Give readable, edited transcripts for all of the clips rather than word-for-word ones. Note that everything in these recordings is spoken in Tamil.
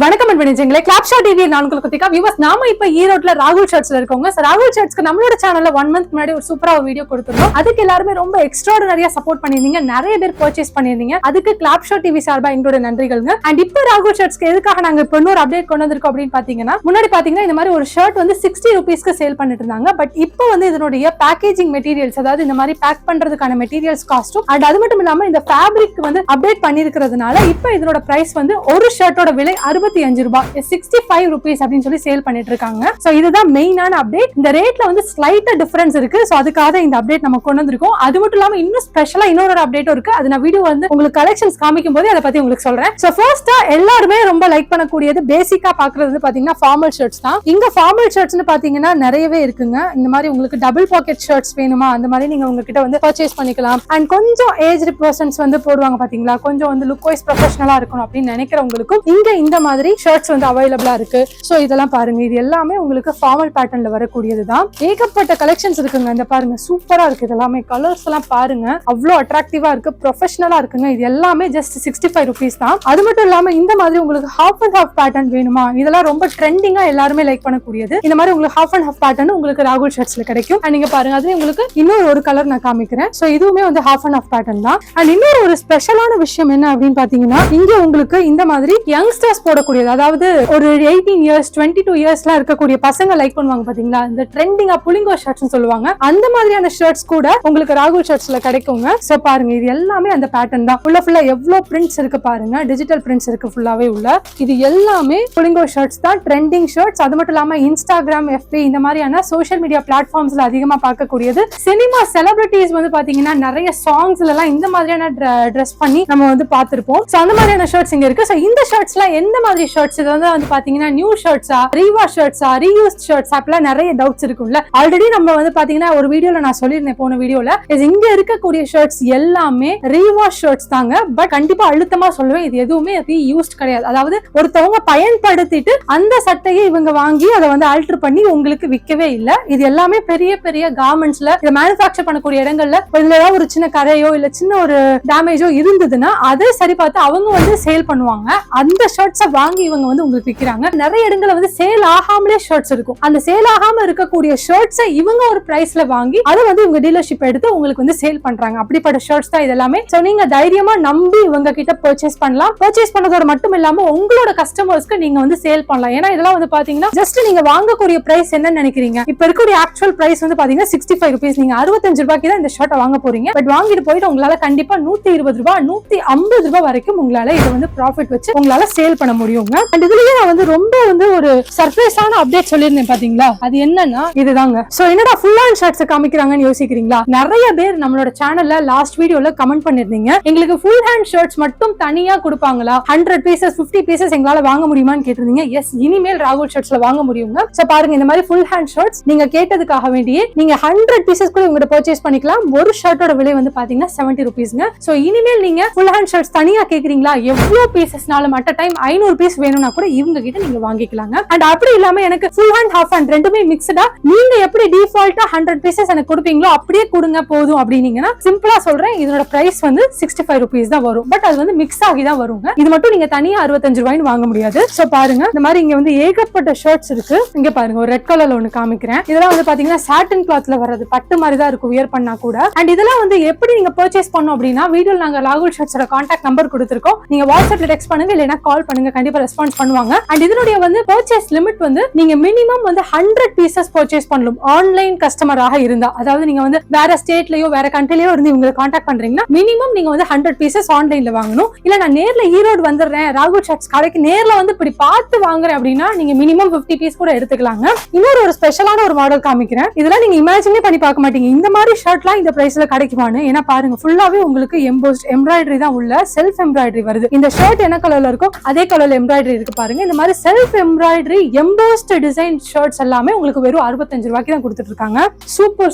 வணக்கம் அன்பர்களே, கிளாப்ஷாட் டிவி நான் உங்களுக்கு குத்திகா வியூவர்ஸ். நாம இப்ப ஈரோட்ல ராகுல் ஷர்ட்ஸ்ல இருக்கோங்க. ராகுல் ஷர்ட்ஸ்க்கு நம்மளோட சேனல்ல 1 month முன்னாடி ஒரு சூப்பரா ஒரு வீடியோ கொடுத்திருந்தோம். அதுக்கு எல்லாருமே ரொம்ப எக்ஸ்ட்ராஆர்டினரியா சப்போர்ட் பண்ணிருந்தீங்க. நிறைய பேர் பர்ச்சேஸ் பண்ணிருந்தீங்க. அதுக்கு கிளாப்ஷாட் டிவி சார்பா எங்களோட நன்றிகள்ங்க. அண்ட் இப்போ ராகுல் ஷர்ட்ஸ்க்கு எதுக்காக நாங்க இப்போ இன்னொரு அப்டேட் கொண்டு வந்திருக்கோம் அப்படின்னு பாத்தீங்கன்னா, முன்னாடி பாத்தீங்கன்னா இந்த மாதிரி ஒரு ஷர்ட் வந்து 60 rupeesக்கு சேல் பண்ணிட்டு இருந்தாங்க. பட் இப்போ வந்து இதனுடைய பேக்கேஜிங் மெட்டீரியல்ஸ், அதாவது இந்த மாதிரி பேக் பண்றதுக்கான மெட்டீரியல்ஸ் காஸ்டும் அண்ட் அது மட்டும் இல்லாம இந்த ஃபேப்ரிக் வந்து அப்டேட் பண்ணிருக்கிறதுனால இப்போ இதனோட பிரைஸ் வந்து ஒரு ஷர்ட்டோட விலை 65 ரூபாய், 65 rupees அப்படின்னு சொல்லி சேல் பண்ணிட்டு இருக்காங்க. சோ இதுதான் மெயினான அப்டேட். இந்த ரேட்ல வந்து ஸ்லைட்டா டிஃபரன்ஸ் இருக்கு. சோ அதுக்காக இந்த அப்டேட் நம்ம கொண்டு வந்திருக்கோம். அது மட்டும் இல்லாம இன்னும் ஸ்பெஷலா இன்னொரு அப்டேட்டும் இருக்கு. அது நான் வீடியோ வந்து உங்களுக்கு கலெக்ஷன்ஸ் காமிக்கும் போது அதை பத்தி உங்களுக்கு சொல்றேன். சோ ஃபர்ஸ்டா எல்லாருமே ரொம்ப லைக் பண்ணக்கூடியது, பேசிக்கா பாக்குறது வந்து பாத்தீங்கன்னா ஃபார்மல் ஷர்ட்ஸ் தான். இங்க ஃபார்மல் ஷர்ட்ஸ்னு பாத்தீங்கன்னா நிறையவே இருக்குங்க. இந்த மாதிரி உங்களுக்கு டபுள் பாக்கெட் ஷர்ட்ஸ் வேணுமா, அந்த மாதிரி நீங்க உங்ககிட்ட வந்து பர்ச்சேஸ் பண்ணிக்கலாம். அண்ட் கொஞ்சம் ஏஜ்டு பர்சன்ஸ் வந்து போடுவாங்க பாத்தீங்களா, கொஞ்சம் வந்து லுக் வைஸ் ப்ரொஃபஷனலா இருக்கணும் அப்படின்னு நினைக்கிறவங்களுக்கும் இங்க இந்த மாதிரி ஷர்ட்ஸ் வந்து அவைலபிளா இருக்கு. சோ இதெல்லாம் பாருங்க, இது எல்லாமே உங்களுக்கு ஃபார்மல் பேட்டர்ன்ல வரக்கூடியதுதான். ஏகப்பட்ட கலெக்ஷன்ஸ் இருக்குங்க. இந்த பாருங்க, சூப்பரா இருக்கு. இதெல்லாமே கலர்ஸ் எல்லாம் பாருங்க, அவ்வளவு அட்ராக்டிவா இருக்கு, ப்ரொஃபஷனலா இருக்குங்க. இது எல்லாமே ஜஸ்ட் 65 rupees தான். அது மட்டும் இல்லாம இந்த மாதிரி உங்களுக்கு ஹாஃப் அண்ட் ஹாஃப் பேட்டர்ன் வேணுமா, இதெல்லாம் ரொம்ப ட்ரெண்டிங்கா எல்லாருமே லைக் பண்ணக்கூடியது. இந்த மாதிரி உங்களுக்கு ஹாஃப் அண்ட் ஹாஃப் பேட்டர்ன் உங்களுக்கு ராகுல் ஷர்ட்ஸ்ல கிடைக்கும். அண்ட் நீங்க பாருங்க, அதுல உங்களுக்கு இன்னொரு ஒரு கலர் நான் காமிக்கிறேன். சோ இதுவுமே வந்து ஹாஃப் அண்ட் ஹாஃப் பேட்டர்ன் தான். அண்ட் இன்னொரு ஒரு ஸ்பெஷலான விஷயம் என்ன அப்படின்னு பாத்தீங்கன்னா, இங்க உங்களுக்கு இந்த மாதிரி யங்ஸ்டர்ஸ் போடக்கூடியது, அதாவது ஒரு 18 years 22 yearsலாம் இருக்கக்கூடிய பசங்க லைக் பண்ணுவாங்க பாத்தீங்களா, இந்த ட்ரெண்டிங்கா புலிங்கோ ஷர்ட்ஸ் சொல்லுவாங்க, அந்த மாதிரியான ஷர்ட்ஸ் கூட உங்களுக்கு ராகுல் ஷர்ட்ஸ்ல கிடைக்குங்க. சோ பாருங்க, இது எல்லாமே அந்த பேட்டர்ன் தான். ஃபுல்லா எவ்வளவு பிரிண்ட்ஸ் இருக்கு பாருங்க, டிஜிட்டல் பிரிண்ட்ஸ் இருக்கு ஃபுல்லாவே உள்ள. இது எல்லாமே புலிங்கோ ஷர்ட்ஸ் தான், ட்ரெண்டிங் ஷர்ட்ஸ். அது மட்டும் இல்லாம இன்ஸ்டாகிராம், FB இந்த மாதிரியான சோஷியல் மீடியா பிளாட்ஃபார்ம்ஸ்ல அதிகமா பார்க்கக்கூடியது. சினிமா செலிபிரிட்டிஸ் வந்து பாத்தீங்கன்னா நிறைய சாங்ஸ்ல எல்லாம் இந்த மாதிரியான ட்ரெஸ் பண்ணி நம்ம வந்து பார்த்திருப்போம். சோ அந்த மாதிரியான ஷர்ட்ஸ் இங்க இருக்கு. சோ இந்த ஷர்ட்ஸ்லாம் எந்த மாதிரி ஷர்ட்ஸ், இது வந்து பாத்தீங்கன்னா நியூ ஷர்ட்ஸா, ரீவாஷ் ஷர்ட்ஸா, ரீயூஸ்ட் ஷர்ட்ஸ், அப்பலாம் நிறைய டவுட்ஸ் இருக்கும்ல. ஆல்ரெடி நம்ம வந்து பாத்தீங்கன்னா ஒரு வீடியோல நான் சொல்லியிருந்தேன், போன வீடியோல இங்க இருக்கக்கூடிய ஷர்ட்ஸ் எல்லாமே ரீவாஷ் ஷர்ட்ஸ் தாங்க. பட் கண்டிப்பா அழுத்தமா சொல்லுவேன், இது எதுவுமே ரீயூஸ்ட் கிடையாது. அதாவது ஒருத்தவங்க பயன்படுத்திட்டு அந்த சட்டையை இவங்க வாங்கி அதை வந்து ஆல்டர் பண்ணி உங்களுக்கு விற்கவே இல்ல. இது எல்லாமே பெரிய பெரிய கார்மெண்ட்ஸ்ல இதை மேனுஃபேக்சர் பண்ணக்கூடிய இடங்கள்ல இதுல ஏதாவது ஒரு சின்ன கரையோ இல்ல சின்ன ஒரு டேமேஜோ இருந்ததுன்னா அதை சரி பார்த்து அவங்க வந்து சேல் பண்ணுவாங்க. அந்த ஷர்ட்ஸை வாங்கி இவங்க வந்து உங்களுக்கு விற்கிறாங்க. நிறைய இடங்கள்ல வந்து சேல் ஆகாமலே ஷர்ட்ஸ் இருக்கும். அந்த சேல் ஆகாம இருக்கக்கூடிய ஷர்ட்ஸை இவங்க ஒரு பிரைஸ்ல வாங்கி அதை வந்து இவங்க டீலர்ஷிப் எடுத்து உங்களுக்கு வந்து சேல் பண்றாங்க. அப்படிப்பட்ட ஷர்ட்ஸ் தான் இதெல்லாமே. சோ நீங்க தைரியமா நம்பி இவங்க கிட்ட பர்ச்சேஸ் பண்ணலாம். பர்ச்சேஸ் பண்ணதோட மட்டும் இல்லாம உங்களோட கஸ்டமர்ஸ்க்கு நீங்க வந்து சேல் பண்ணலாம். ஏன்னா இதெல்லாம் வந்து பாத்தீங்கன்னா ஜஸ்ட் நீங்க வாங்கக்கூடிய பிரைஸ் என்ன நினைக்கிறீங்க, இப்ப இருக்கக்கூடிய ஆக்சுவல் பிரைஸ் வந்து பாத்தீங்கன்னா 65 rupees. நீங்க 65 ரூபாய்க்கு தான் இந்த ஷர்ட்டை வாங்க போறீங்க. பட் வாங்கிட்டு போயிட்டு உங்களால கண்டிப்பா 120 ரூபாய் 150 ரூபாய் வரைக்கும் உங்களால இதை வந்து ப்ராஃபிட் வச்சு உங்களால சேல் பண்ண முடியுங்க. அண்ட் இதுலயே நான் வந்து ரொம்ப வந்து ஒரு சர்ப்ரைஸான அப்டேட் சொல்லியிருந்தேன் பாத்தீங்களா, அது என்னன்னா இதுதாங்க. சோ என்னடா ஃபுல் ஹேண்ட் ஷர்ட்ஸ் காமிக்கிறாங்கன்னு யோசிக்கிறீங்களா? நிறைய பேர் நம்மளோட சேனல்ல லாஸ்ட் வீடியோல கமெண்ட் பண்ணிருந்தீங்க, எங்களுக்கு ஃபுல் ஹேண்ட் ஷர்ட்ஸ் மட்டும் தனியா கொடுப்பாங்களா, 100 pieces 50 pieces எங்களால வாங்க முடியுமான்னு கேட்டிருந்தீங்க. எஸ், இனிமேல் ராகுல் ஷர்ட்ஸ்ல வாங்க முடியுங்க. சோ பாருங்க, இந்த மாதிரி ஃபுல் ஹேண்ட் ஷர்ட்ஸ் நீங்க கேட்டதுக்காக வேண்டியே நீங்க 100 pieces கூட உங்ககிட்ட பர்ச்சேஸ் பண்ணிக்கலாம். ஒரு ஷர்ட்டோட விலை வந்து பாத்தீங்கன்னா 70 rupeesங்க. சோ இனிமேல் நீங்க ஃபுல் ஹேண்ட் ஷர்ட்ஸ் தனியா கேக்குறீங்களா, எவ்வளவு பீசஸ்னாலும் அட் டைம் 500 பீஸ் வேணும்னா கூட இவங்க கிட்ட நீங்க வாங்கிக்கலாங்க. அண்ட் அப்படி இல்லாம எனக்கு ஃபுல் ஹேண்ட் ஹாஃப் ஹேண்ட் ரெண்டுமே மிக்ஸ்டா நீங்க எப்படி டிஃபால்ட்டா 100 pieces எனக்கு கொடுப்பீங்களோ அப்படியே கொடுங்க போதும் அப்படின்னீங்கன்னா, சிம்பிளா சொல்றேன், இதோட பிரைஸ் வந்து 65 rupees தான் வரும். பட் அது வந்து மிக்ஸ் ஆகி தான் வருங்க. இது மட்டும் நீங்க தனியா 65 ரூபாய்னு வாங்க முடியாது. சோ பாருங்க, இந்த மாதிரி இங்க வந்து ஏகப்பட்ட ஷர்ட்ஸ் இருக்கு. இங்க பாருங்க, ஒரு ரெட் கலர்ல ஒன்னு காமிக்கிறேன். இதெல்லாம் வந்து பாத்தீங்கன்னா சாட்டின் கிளாத்ல வர்றது, பட்டு மாதிரி தான் இருக்கும் வியர் பண்ணா கூட. அண்ட் இதெல்லாம் வந்து எப்படி நீங்க பர்ச்சேஸ் பண்ணணும் அப்படின்னா, வீடியோல நாங்க ராகுல் ஷர்ட்ஸோட கான்டாக்ட் நம்பர் கொடுத்திருக்கோம். நீங்க வாட்ஸ்அப்ல டெக்ஸ்ட் பண்ணுங்க, இல்லைன்னா கால் பண்ணுங்க, கண்டிப்பா ரெஸ்பான்ஸ் பண்ணுவாங்க. அண்ட் இதனுடைய வந்து பர்ச்சேஸ் லிமிட் வந்து நீங்க மினிமம் வந்து 100 pieces பர்ச்சேஸ் பண்ணணும். ஆன்லைன் கஸ்டமராக இருந்தா, அதாவது நீங்க வந்து வேற ஸ்டேட்லயோ வேற கண்ட்ரிலயோ இருந்து இவங்களை கான்டாக்ட் பண்றீங்கன்னா மினிமம் நீங்க வந்து 100 pieces ஆன்லைன்ல வாங்கணும். இல்ல நான் நேர்ல ஈரோடு வந்துடுறேன், ராகுல் ஷர்ட்ஸ் கடைக்கு நேர்ல வந்து இப்படி பார்த்து வாங்குறேன் அப்படின்னா நீங்க மினிமம் 50 பீஸ் கூட எடுத்துக்கலாங்க. இன்னொரு ஒரு ஸ்பெஷலான ஒரு மாடல் காமிக்கிறேன். இதெல்லாம் நீங்க இமேஜினே பண்ணி பார்க்க மாட்டீங்க, இந்த மாதிரி ஷர்ட்லாம் இந்த பிரைஸ்ல கிடைக்குமான்னு. ஏன்னா பாருங்க, ஃபுல்லாவே உங்களுக்கு எம்போஸ்ட் எம்ப்ராய்டரி தான் உள்ள, செல்ஃப் எம்ப்ராய்டரி வருது. இந்த ஷர்ட் என்ன கலர்ல இருக்கோ அதே கலர்ல எம்ப்ராய்டரி இருக்கு பாருங்க. இந்த மாதிரி self embroidery embossed design shirts எல்லாமே உங்களுக்கு வெறும் 65 ரூபாய்க்கு தான் கொடுத்துட்டு இருக்காங்க.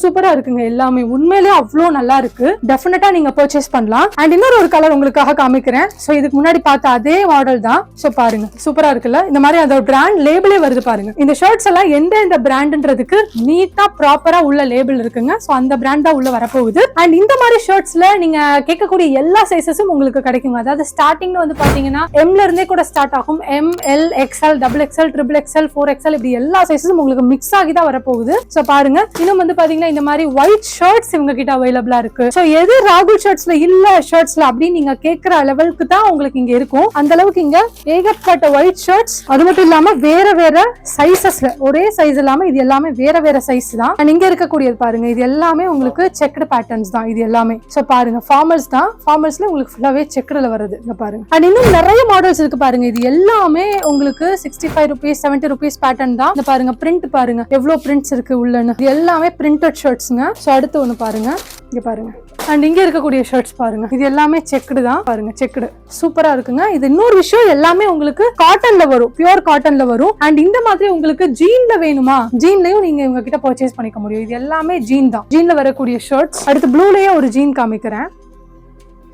சூப்பரா இருக்குங்க. எல்லாமே உண்மையிலேயே அவ்வளவு நல்லா இருக்கு. டெஃபினட்டா நீங்க பர்ச்சேஸ் பண்ணலாம். அண்ட் இன்னொரு ஒரு கலர் உங்களுக்காக காமிக்கிறேன். சோ இதுக்கு முன்னாடி பார்த்த அதே மாடல் தான். சோ பாருங்க, சூப்பரா இருக்குல்ல. இந்த மாதிரி அதோட பிராண்ட் லேபிளே வருது பாருங்க. இந்த ஷர்ட்ஸ் எல்லாம் எந்த பிராண்ட்ன்றதுக்கு நீட்டா ப்ராப்பரா உள்ள லேபிள் இருக்குங்க. சோ அந்த பிராண்ட் தான் உள்ள வரப்போகுது. அண்ட் இந்த மாதிரி ஷர்ட்ஸ்ல நீங்க கேட்கக்கூடிய எல்லா சைஸஸும் உங்களுக்கு கிடைக்குங்க. அதாவது ஸ்டார்டிங்ல வந்து பாத்தீங்கன்னா எம்ல இருந்தே கூட ஸ்டார்ட் ஸ்டார்ட் ஆகும். ML, XL, XXL, XXL, 4XL இப்படி எல்லா சைஸஸும் உங்களுக்கு மிக்ஸ் ஆகி தான் வரப்போகுது. சோ பாருங்க, இன்னும் வந்து பாத்தீங்கன்னா இந்த மாதிரி ஒயிட் ஷர்ட்ஸ் இவங்க கிட்ட அவைலபிளா இருக்கு. சோ எது ராகுல் ஷர்ட்ஸ்ல இல்ல ஷர்ட்ஸ்ல அப்படின்னு நீங்க கேட்கிற லெவலுக்கு தான் உங்களுக்கு இங்க இருக்கும். அந்த அளவுக்கு இங்க ஏகப்பட்ட ஒயிட் ஷர்ட்ஸ், அது மட்டும் இல்லாம வேற வேற சைசஸ்ல, ஒரே சைஸ் இல்லாம இது எல்லாமே வேற வேற சைஸ் தான். அண்ட் இங்க இருக்கக்கூடியது பாருங்க, இது எல்லாமே உங்களுக்கு செக்டு பேட்டர்ன்ஸ் தான் இது எல்லாமே. சோ பாருங்க, ஃபார்மல்ஸ் தான், ஃபார்மல்ஸ்ல உங்களுக்கு ஃபுல்லாவே செக்டுல வருது. இங்க பாருங்க. அண்ட் இன்னும் நிறைய மாடல்ஸ் இருக்கு பாருங்க. இது எல்லாமே உங்களுக்கு 65 rupees 70 rupees பேட்டர்ன் தான். இந்த பாருங்க, பிரிண்ட் பாருங்க எவ்வளவு பிரிண்ட்ஸ் இருக்கு உள்ளன்னு. இது எல்லாமே பிரிண்டட் ஷர்ட்ஸ்ங்க. சோ அடுத்து ஒண்ணு பாருங்க, இங்க பாருங்க. அண்ட் இங்க இருக்கக்கூடிய ஷர்ட்ஸ் பாருங்க, இது எல்லாமே செக்குடு தான். பாருங்க, செக்குடு சூப்பரா இருக்குங்க. இது இன்னொரு விஷயம், எல்லாமே உங்களுக்கு காட்டன்ல வரும், பியூர் காட்டன்ல வரும். அண்ட் இந்த மாதிரி உங்களுக்கு ஜீன்ல வேணுமா, ஜீன்லயும் நீங்க இவங்க கிட்ட பர்ச்சேஸ் பண்ணிக்க முடியும். இது எல்லாமே ஜீன் தான், ஜீன்ல வரக்கூடிய ஷர்ட்ஸ். அடுத்து ப்ளூலயே ஒரு ஜீன் காமிக்கிறேன்.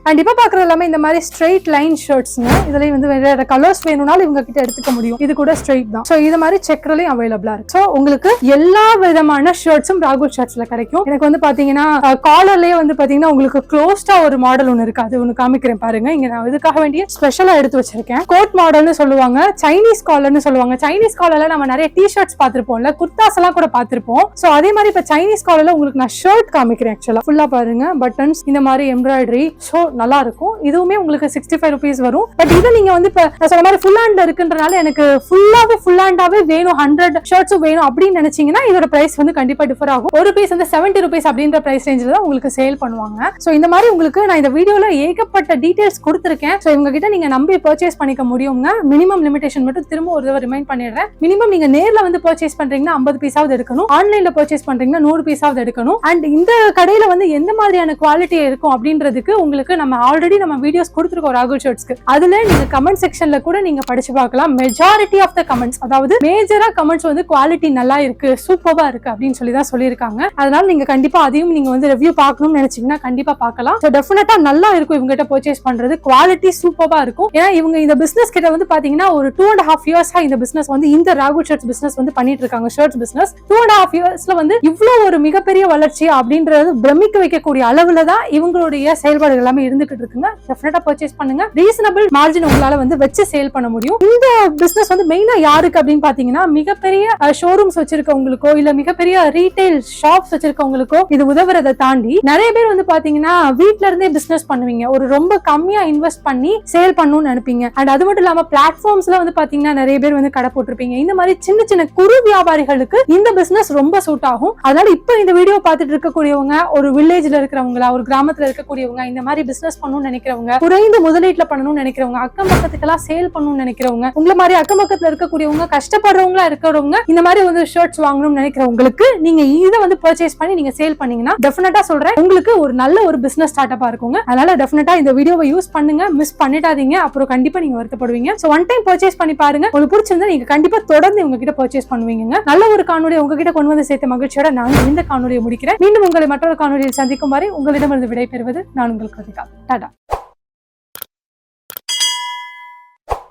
அண்ட் இப்ப பாக்குறது எல்லாமே இந்த மாதிரி ஸ்ட்ரெயிட் லைன் ஷர்ட்ஸ்ங்க. இதுலயும் வந்து வேற கலர்ஸ் வேணும்னாலும் இவங்க கிட்ட எடுத்துக்க முடியும். இது கூட ஸ்ட்ரெயிட் தான். சோ இது மாதிரி செக்ரலையும் அவைலபிளா இருக்கு. சோ உங்களுக்கு எல்லா விதமான ஷர்ட்ஸும் ராகுல் ஷர்ட்ஸ்ல கிடைக்கும். எனக்கு வந்து பாத்தீங்கன்னா காலர்லயே வந்து பாத்தீங்கன்னா உங்களுக்கு க்ளோஸ்டா ஒரு மாடல் ஒன்னு இருக்கு, அது ஒன்னு காமிக்கிறேன் பாருங்க. இங்க நான் இதுக்காக வேண்டிய ஸ்பெஷலா எடுத்து வச்சிருக்கேன். கோட் மாடல்னு சொல்லுவாங்க, சைனீஸ் காலர்னு சொல்லுவாங்க. சைனீஸ் காலர்ல நம்ம நிறைய டி ஷர்ட்ஸ் பாத்திருப்போம்ல, குர்தாஸ் எல்லாம் கூட பாத்திருப்போம். சோ அதே மாதிரி இப்ப சைனீஸ் காலர்ல உங்களுக்கு நான் ஷர்ட் காமிக்கிறேன். ஆக்சுவலா ஃபுல்லா பாருங்க, பட்டன்ஸ் இந்த மாதிரி எம்ப்ராய்டரி. சோ நல்லா இருக்கும். இதுவுமே உங்களுக்கு 65 rupees வரும். பட் இது நீங்க வந்து இப்ப நான் சொன்ன மாதிரி ஃபுல் ஹேண்ட்ல இருக்குன்றனால எனக்கு ஃபுல் ஹேண்டாவே வேணும், 100 ஷர்ட்ஸும் வேணும் அப்படின்னு நினைச்சீங்கன்னா இதோட பிரைஸ் வந்து கண்டிப்பா டிஃபர் ஆகும். ஒரு பீஸ் வந்து 70 rupees அப்படின்ற பிரைஸ் ரேஞ்சில தான் உங்களுக்கு சேல் பண்ணுவாங்க. சோ இந்த மாதிரி உங்களுக்கு நான் இந்த வீடியோல ஏகப்பட்ட டீடைல்ஸ் கொடுத்திருக்கேன். சோ இவங்க கிட்ட நீங்க நம்பி பர்ச்சேஸ் பண்ணிக்க முடியுங்க. மினிமம் லிமிடேஷன் மட்டும் திரும்ப ஒரு தடவை ரிமைண்ட் பண்ணிடுறேன். மினிமம் நீங்க நேர்ல வந்து பர்ச்சேஸ் பண்றீங்கன்னா 50 பீஸாவது எடுக்கணும். ஆன்லைன்ல பர்ச்சேஸ் பண்றீங்கன்னா 100 பீஸாவது எடுக்கணும். அண்ட் இந்த கடையில வந்து எந்த மாதிரியான குவாலிட்டி இருக்கும் அப்படின்றதுக்கு உங்களுக்கு நம்ம ஆல்ரெடி நம்ம வீடியோஸ் கொடுத்துருக்கோம் ராகுல் ஷர்ட்ஸ்க்கு. அதுல நீங்க கமெண்ட் செக்ஷன்ல கூட நீங்க படிச்சு பார்க்கலாம். மெஜாரிட்டி ஆஃப் த கமெண்ட்ஸ், அதாவது மேஜரா கமெண்ட்ஸ் வந்து குவாலிட்டி நல்லா இருக்கு, சூப்பரா இருக்கு அப்படின்னு சொல்லி தான் சொல்லியிருக்காங்க. அதனால நீங்க கண்டிப்பா அதையும் நீங்க வந்து ரிவ்யூ பார்க்கணும்னு நினைச்சீங்கன்னா கண்டிப்பா பார்க்கலாம். சோ டெஃபினட்டா நல்லா இருக்கும் இவங்க கிட்ட பர்ச்சேஸ் பண்றது, குவாலிட்டி சூப்பரா இருக்கும். ஏன்னா இவங்க இந்த பிசினஸ் கிட்ட வந்து பாத்தீங்கன்னா ஒரு 2.5 years இந்த பிசினஸ் வந்து இந்த ராகுல் ஷர்ட்ஸ் பிசினஸ் வந்து பண்ணிட்டு இருக்காங்க. ஷர்ட்ஸ் பிசினஸ் 2.5 yearsல வந்து இவ்வளவு ஒரு மிகப்பெரிய வளர்ச்சி அப்படின்றது பிரமிக்க வைக்கக்கூடிய அளவுல தான் இவங்களுடைய செயல்பாடுகள் எல்லாமே இருந்துகிட்டு இருக்குங்க. டெஃபினட்டா பர்ச்சேஸ் பண்ணுங்க. ரீசனபிள் மார்ஜின் உங்களால வந்து வச்சு சேல் பண்ண முடியும். இந்த பிசினஸ் வந்து மெயினா யாருக்கு அப்படின்னு பாத்தீங்கன்னா மிகப்பெரிய ஷோரூம்ஸ் வச்சிருக்கவங்களுக்கோ இல்ல மிகப்பெரிய ரீட்டைல் ஷாப்ஸ் வச்சிருக்கவங்களுக்கோ இது உதவுறதை தாண்டி நிறைய பேர் வந்து பாத்தீங்கன்னா வீட்ல இருந்தே பிசினஸ் பண்ணுவீங்க. ஒரு ரொம்ப கம்மியா இன்வெஸ்ட் பண்ணி சேல் பண்ணணும்னு நினைப்பீங்க. அண்ட் அது மட்டும் இல்லாம பிளாட்ஃபார்ம்ஸ்ல வந்து பாத்தீங்கன்னா நிறைய பேர் வந்து கடை போட்டிருப்பீங்க. இந்த மாதிரி சின்ன சின்ன குறு வியாபாரிகளுக்கு இந்த பிசினஸ் ரொம்ப சூட் ஆகும். அதனால இப்ப இந்த வீடியோ பார்த்துட்டு இருக்கக்கூடியவங்க, ஒரு வில்லேஜ்ல இருக்கிறவங்களா, ஒரு கிராமத்துல இருக்கக்கூடியவங்க, இந்த மாதிரி பிசினஸ் பண்ணணும்னு நினைக்கிறவங்க, குறைந்த முதலீட்டுல பண்ணணும்னு நினைக்கிறவங்க, அக்கம் பக்கத்துக்கெல்லாம் சேல் பண்ணணும்னு நினைக்கிறவங்க, உங்களை மாதிரி அக்கம் பக்கத்துல இருக்கக்கூடியவங்க, கஷ்டப்படுறவங்களா இருக்கிறவங்க, இந்த மாதிரி வந்து ஷர்ட்ஸ் வாங்கணும்னு நினைக்கிறவங்களுக்கு நீங்க இதை வந்து பர்ச்சேஸ் பண்ணி நீங்க சேல் பண்ணீங்கன்னா டெஃபினட்டா சொல்றேன் உங்களுக்கு ஒரு நல்ல ஒரு பிசினஸ் ஸ்டார்ட் அப்பா இருக்குங்க. அதனால டெஃபினட்டா இந்த வீடியோவை யூஸ் பண்ணுங்க, மிஸ் பண்ணிடாதீங்க, அப்புறம் கண்டிப்பா நீங்க வருத்தப்படுவீங்க. சோ ஒன் டைம் பர்ச்சேஸ் பண்ணி பாருங்க, உங்களுக்கு பிடிச்சிருந்தா நீங்க கண்டிப்பா தொடர்ந்து உங்ககிட்ட பர்ச்சேஸ் பண்ணுவீங்க. நல்ல ஒரு காணொலி உங்ககிட்ட கொண்டு வந்து சேர்த்த மகிழ்ச்சியோட நான் இந்த காணொலியை முடிக்கிறேன். மீண்டும் உங்களை மற்றொரு காணொலியில் சந்திக்கும் வரை உங்களிடமிருந்து விடைபெறுவது நான் உங்கள் கிருத்திகா. டாடா.